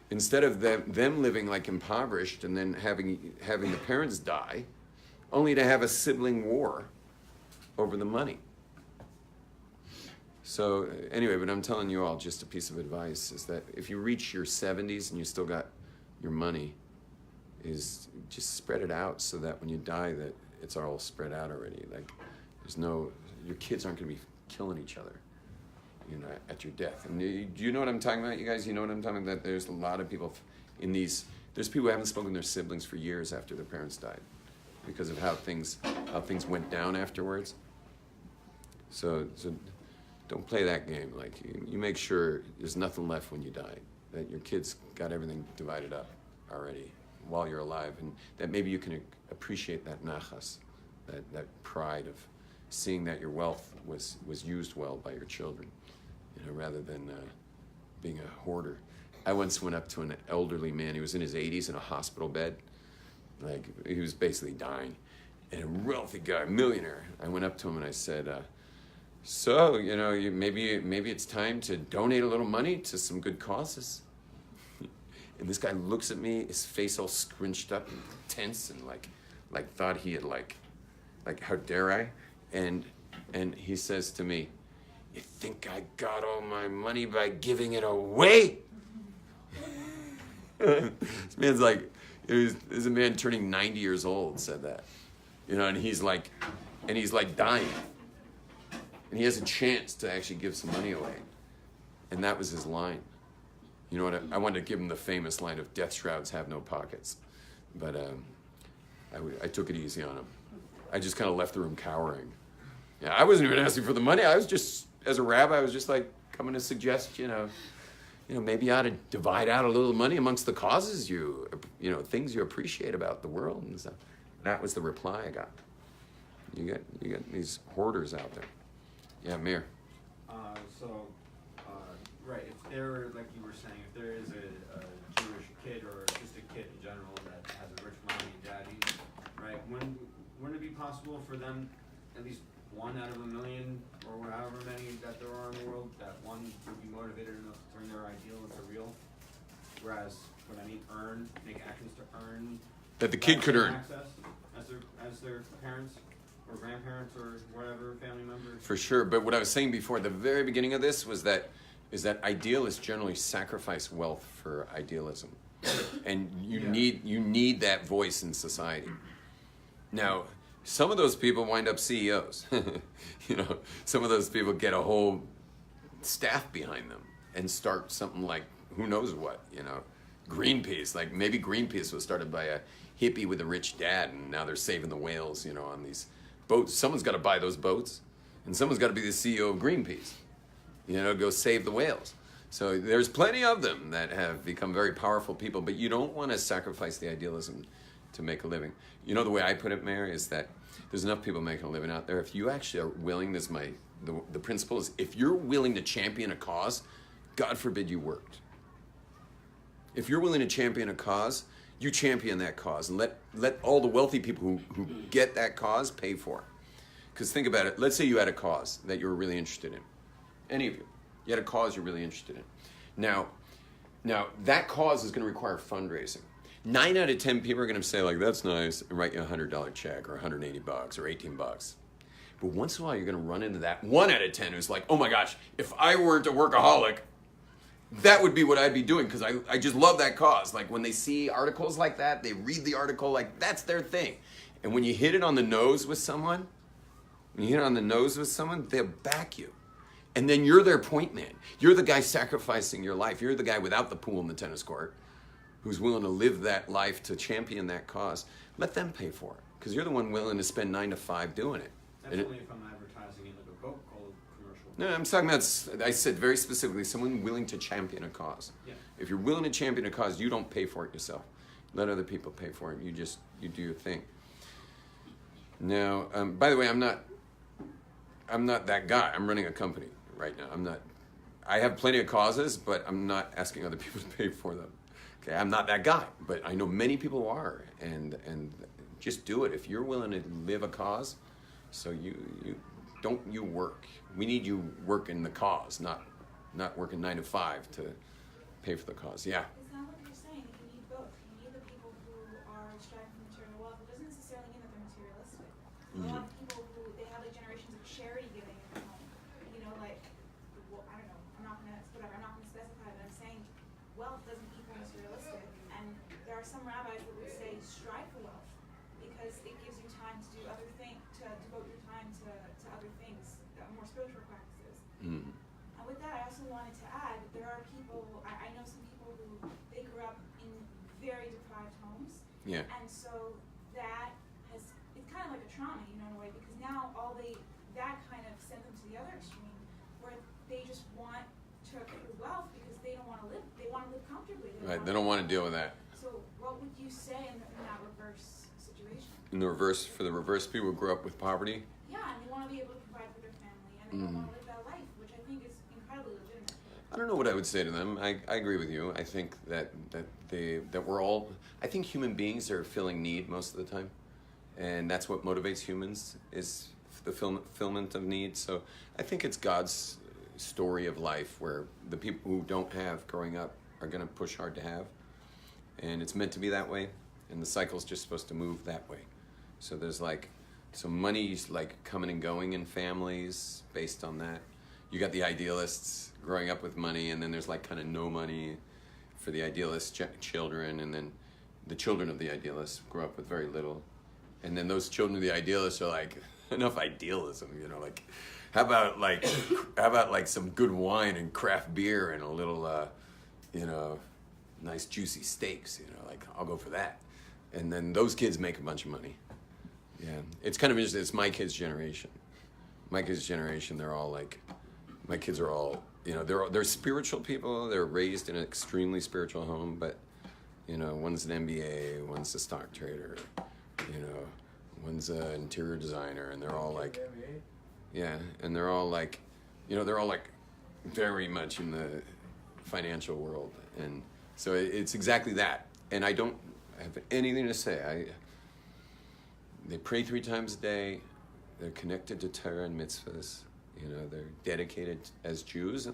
instead of them living like impoverished and then having the parents die, only to have a sibling war over the money. So anyway, but I'm telling you all just a piece of advice is that if you reach your 70s and you still got your money, is just spread it out so that when you die that it's all spread out already. Like your kids aren't going to be killing each other, at your death. And do you know what I'm talking about, you guys? You know what I'm talking about? That there's a lot of people there's people who haven't spoken to their siblings for years after their parents died because of how things went down afterwards. So don't play that game. Like, you make sure there's nothing left when you die, that your kids got everything divided up already while you're alive, and that maybe you can appreciate that nachas, that pride of seeing that your wealth was used well by your children, rather than being a hoarder. I once went up to an elderly man. He was in his 80s in a hospital bed. Like, he was basically dying. And a wealthy guy, millionaire. I went up to him and I said, so, maybe it's time to donate a little money to some good causes. And this guy looks at me, his face all scrunched up and tense, and like thought he had like how dare I? And he says to me, "You think I got all my money by giving it away?" This man's like, there's a man turning 90 years old said that, and he's like dying, and he has a chance to actually give some money away, and that was his line. You know what? I wanted to give him the famous line of "Death shrouds have no pockets," but I took it easy on him. I just kind of left the room cowering. Yeah, I wasn't even asking for the money. I was just, as a rabbi, I was just like coming to suggest, maybe you ought to divide out a little money amongst the causes things you appreciate about the world and stuff. That was the reply I got. You got these hoarders out there. Yeah, Mir. Right, if there, like you were saying, if there is a Jewish kid or just a kid in general that has a rich mommy and daddy, right, wouldn't it be possible for them, at least one out of a million or however many that there are in the world, that one would be motivated enough to turn their ideal into real? Whereas, make actions to earn that the kid could earn. Access as their parents or grandparents or whatever family member. For sure, but what I was saying before, at the very beginning of this, is that idealists generally sacrifice wealth for idealism, and you need that voice in society. Now, some of those people wind up CEOs. Some of those people get a whole staff behind them and start something like who knows what. Greenpeace. Like maybe Greenpeace was started by a hippie with a rich dad, and now they're saving the whales. On these boats. Someone's got to buy those boats, and someone's got to be the CEO of Greenpeace. Go save the whales. So there's plenty of them that have become very powerful people, but you don't want to sacrifice the idealism to make a living. The way I put it, Mayor, is that there's enough people making a living out there. If you actually are willing, the principle is, if you're willing to champion a cause, God forbid you worked. If you're willing to champion a cause, you champion that cause, and let all the wealthy people who get that cause pay for it. Because think about it. Let's say you had a cause that you were really interested in. Any of you. You had a cause you're really interested in. Now that cause is going to require fundraising. 9 out of 10 people are going to say, like, that's nice, and write you a $100 check or $180 or $18. But once in a while, you're going to run into that 1 out of 10 who's like, oh my gosh, if I weren't a workaholic, that would be what I'd be doing, because I just love that cause. Like when they see articles like that, they read the article like that's their thing. And when you hit it on the nose with someone, they'll back you. And then you're their point man. You're the guy sacrificing your life. You're the guy without the pool and the tennis court who's willing to live that life to champion that cause. Let them pay for it, because you're the one willing to spend 9 to 5 doing it. That's only if I'm advertising in like a Coca-Cola commercial. No, I'm talking about, I said very specifically, someone willing to champion a cause. Yeah. If you're willing to champion a cause, you don't pay for it yourself. Let other people pay for it. You do your thing. Now, by the way, I'm not that guy. I'm running a company right now. I have plenty of causes, but I'm not asking other people to pay for them. Okay, I'm not that guy, but I know many people who are, and just do it if you're willing to live a cause. So you work. We need you working the cause, not working 9 to 5 to pay for the cause. Yeah. It's not what you're saying. You need both. You need the people who are striving for material wealth. It doesn't necessarily mean that they're materialistic. A lot of people who they have like generations of charity giving in their home. I don't know. I'm not gonna specify, but I'm saying wealth doesn't equal materialistic. And there are some rabbis that would say strive for wealth because it gives you time to do other things, to devote your time to other things, more spiritual practices. Mm. And with that, I also wanted to add, there are people, I know some people who, they grew up in very deprived homes. Yeah. And so it's kind of like a trauma, in a way, because now that kind of sent them to the other extreme, where they just want to accrue wealth because they don't want to live, they want to live comfortably. Right, they don't want to deal with that. So what would you say in that reverse situation? For the reverse, people who grew up with poverty. Yeah, and they want to be able to provide for their family, and they don't want to live that life, which I think is incredibly legitimate. I don't know what I would say to them. I agree with you. I think that we're all. I think human beings are filling need most of the time, and that's what motivates humans is the fulfillment of need. So I think it's God's story of life where the people who don't have growing up are going to push hard to have, and it's meant to be that way, and the cycle's just supposed to move that way. So there's money's coming and going in families based on that. You got the idealists growing up with money, and then there's kind of no money for the idealist children, and then the children of the idealists grow up with very little, and then those children of the idealists are like, enough idealism, how about some good wine and craft beer and a little nice juicy steaks, I'll go for that. And then those kids make a bunch of money. Yeah, it's kind of interesting. It's my kids' generation. They're all my kids are all, they're spiritual people. They're raised in an extremely spiritual home, but, one's an MBA, one's a stock trader, one's an interior designer, and they're all and they're all they're all very much in the financial world. And so it's exactly that. And I don't have anything to say. They pray 3 times a day. They're connected to Torah and mitzvahs. They're dedicated as Jews,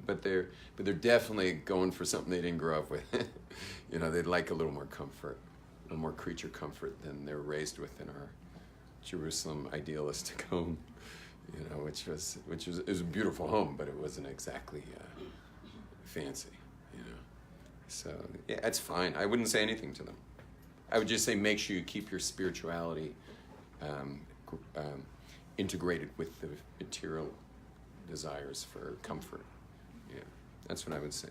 but they're definitely going for something they didn't grow up with. They'd like a little more comfort. little more creature comfort than they're raised with in our Jerusalem idealistic home, which was it was a beautiful home, but it wasn't exactly fancy, So yeah, it's fine. I wouldn't say anything to them. I would just say make sure you keep your spirituality integrated with the material desires for comfort. Yeah, that's what I would say.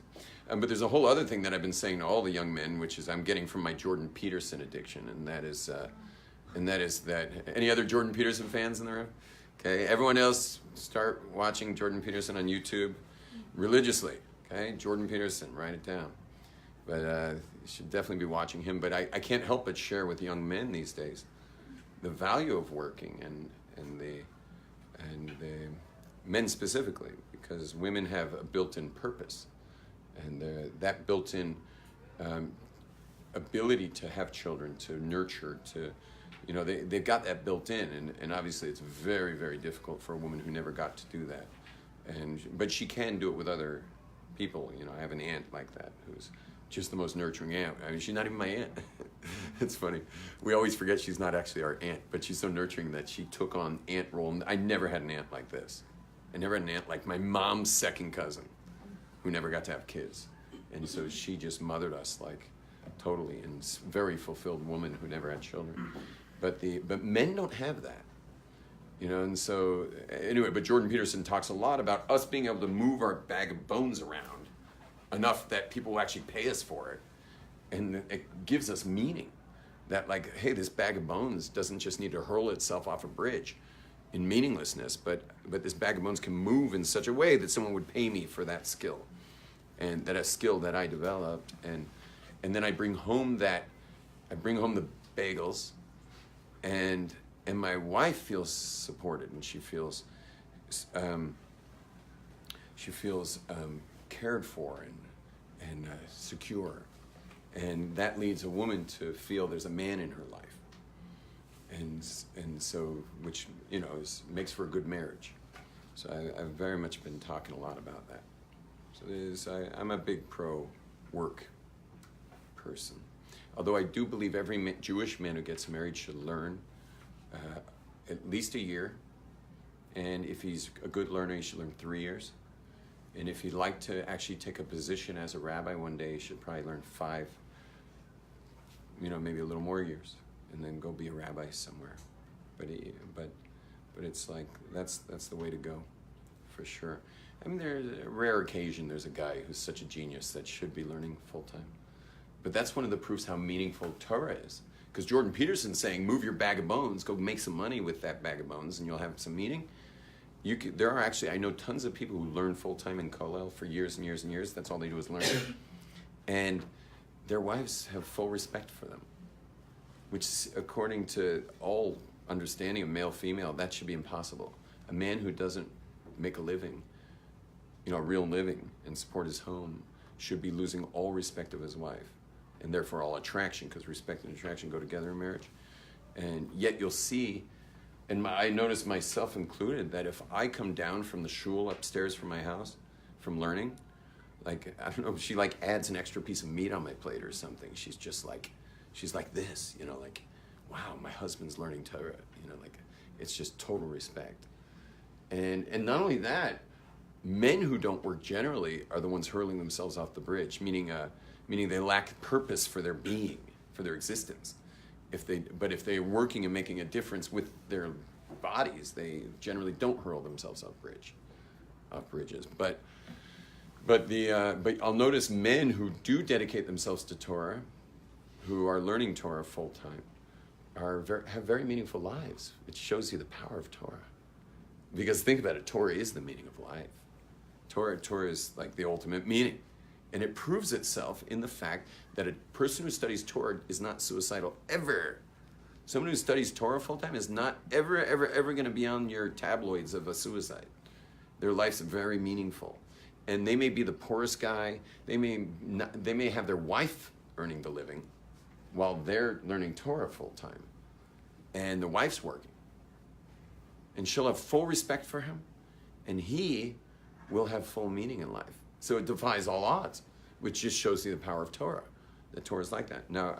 But there's a whole other thing that I've been saying to all the young men, which is I'm getting from my Jordan Peterson addiction, and that is that any other Jordan Peterson fans in the room? Okay, everyone else start watching Jordan Peterson on YouTube religiously. Okay, Jordan Peterson, write it down. But you should definitely be watching him. But I can't help but share with young men these days the value of working and the men specifically, because women have a built-in purpose, and that built-in ability to have children, to nurture, to they've got that built in, and obviously it's very, very difficult for a woman who never got to do that, but she can do it with other people. I have an aunt like that who's just the most nurturing aunt. I mean, she's not even my aunt. It's funny. We always forget she's not actually our aunt, but she's so nurturing that she took on aunt role. And I never had an aunt like this. I never had an aunt like my mom's second cousin, who never got to have kids. And so she just mothered us like totally, and very fulfilled woman who never had children. But men don't have that. And so anyway, but Jordan Peterson talks a lot about us being able to move our bag of bones around enough that people will actually pay us for it. And it gives us meaning that, like, hey, this bag of bones doesn't just need to hurl itself off a bridge in meaninglessness, but this bag of bones can move in such a way that someone would pay me for that skill, and that a skill that I developed. And then I bring home the bagels, and my wife feels supported, and she feels cared for and secure, and that leads a woman to feel there's a man in her life, and so which makes for a good marriage. So I've very much been talking a lot about that. So I'm a big pro work person, although I do believe every Jewish man who gets married should learn at least a year, and if he's a good learner, he should learn 3 years. And if he'd like to actually take a position as a rabbi one day, he should probably learn 5, maybe a little more years, and then go be a rabbi somewhere. But it's like that's the way to go, for sure. I mean, there's a rare occasion there's a guy who's such a genius that should be learning full time. But that's one of the proofs how meaningful Torah is. Because Jordan Peterson's saying, move your bag of bones, go make some money with that bag of bones, and you'll have some meaning. There are actually, I know tons of people who learn full-time in Kollel for years and years and years. That's all they do is learn. And their wives have full respect for them, which, according to all understanding of male-female, that should be impossible. A man who doesn't make a living, a real living, and support his home should be losing all respect of his wife, and therefore all attraction, because respect and attraction go together in marriage. And yet you'll see, and I notice myself included, that if I come down from the shul upstairs from my house, from learning, like, I don't know, she like adds an extra piece of meat on my plate or something. She's like this, like, wow, my husband's learning Torah, like, it's just total respect. And not only that, men who don't work generally are the ones hurling themselves off the bridge, meaning they lack purpose for their being, for their existence. But if they're working and making a difference with their bodies, they generally don't hurl themselves off bridges. But I'll notice men who do dedicate themselves to Torah, who are learning Torah full time, have very meaningful lives. It shows you the power of Torah. Because think about it, Torah is the meaning of life. Torah is like the ultimate meaning. And it proves itself in the fact that a person who studies Torah is not suicidal ever. Someone who studies Torah full time is not ever going to be on your tabloids of a suicide. Their life's very meaningful. And they may be the poorest guy. They may have their wife earning the living while they're learning Torah full time. And the wife's working. And she'll have full respect for him. And he will have full meaning in life. So it defies all odds, which just shows you the power of Torah. That Torah is like that. Now,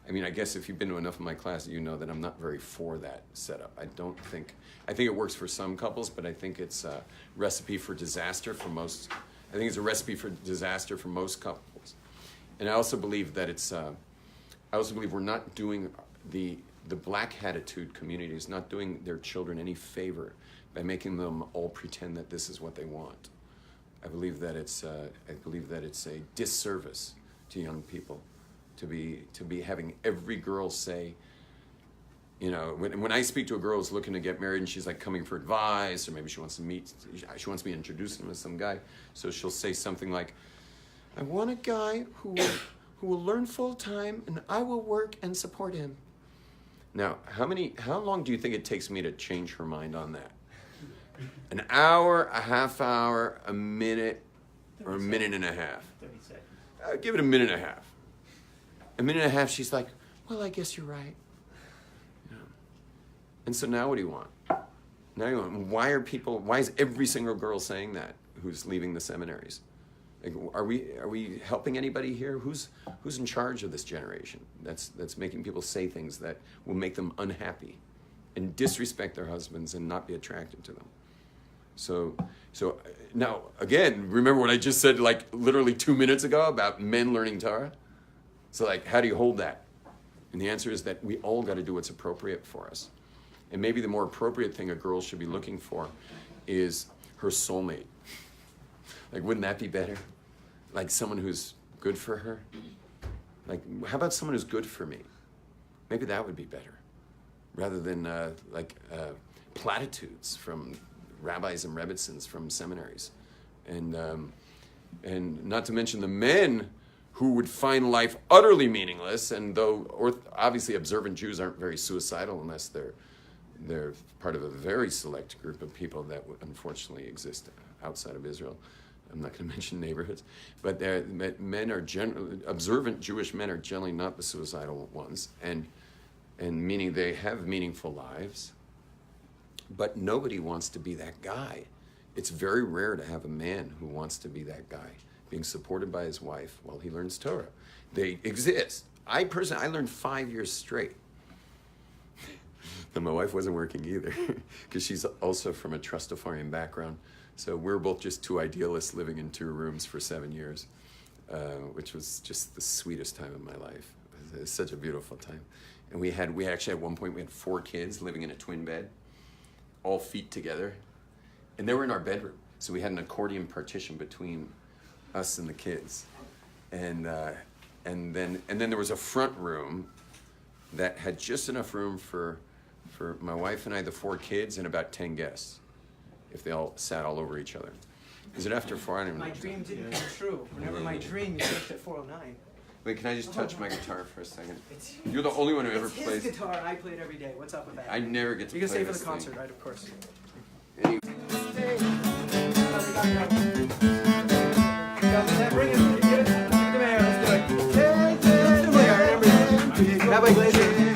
I mean, I guess if you've been to enough of my classes, you know that I'm not very for that setup. I think it works for some couples, but I think it's a recipe for disaster for most. I think it's a recipe for disaster for most couples. And I also believe that we're not doing the black hatitude community is not doing their children any favor by making them all pretend that this is what they want. I believe that it's a disservice to young people to be having every girl say, you know, when I speak to a girl who's looking to get married and she's like coming for advice, or maybe she wants me to introduce them to some guy, so she'll say something like, I want a guy who will learn full time and I will work and support him. Now, how long do you think it takes me to change her mind on that? An hour, a half hour, a minute, or a minute and a half? 30 seconds. Give it a minute and a half. A minute and a half, she's like, well, I guess you're right. You know? And so now what do you want? Why is every single girl saying that who's leaving the seminaries? Like, are we helping anybody here? Who's in charge of this generation that's making people say things that will make them unhappy and disrespect their husbands and not be attracted to them? So now, again, remember what I just said like literally 2 minutes ago about men learning Torah? So like, how do you hold that? And the answer is that we all got to do what's appropriate for us. And maybe the more appropriate thing a girl should be looking for is her soulmate. Like, wouldn't that be better? Like someone who's good for her? Like, how about someone who's good for me? Maybe that would be better. Rather than platitudes from rabbis and rebbitzins from seminaries. And not to mention the men who would find life utterly meaningless, and though obviously observant Jews aren't very suicidal unless they're part of a very select group of people that would unfortunately exist outside of Israel. I'm not going to mention neighborhoods, but observant Jewish men are generally not the suicidal ones, and meaning they have meaningful lives, but nobody wants to be that guy. It's very rare to have a man who wants to be that guy, being supported by his wife while he learns Torah. They exist. I learned 5 years straight. And my wife wasn't working either, because she's also from a trustafarian background. So we're both just two idealists living in 2 rooms for 7 years, which was just the sweetest time of my life. It was such a beautiful time. And we actually at one point we had 4 kids living in a twin bed, all feet together, and they were in our bedroom. So we had an accordion partition between us and the kids, and then there was a front room that had just enough room for my wife and I, the 4 kids, and about 10 guests, if they all sat all over each other. Is it after 4? I don't even know. My dream didn't come true. Whenever my dream, you finished at 4:09. Wait, can I just touch my guitar for a second? You're the only one who ever It's his plays. guitar. I play it every day. What's up with that? I never get to You play can stay for this the thing. concert, right? Of course. Any- Bring it. Give it to Mayor. Let's do it. Rabbi Glazer.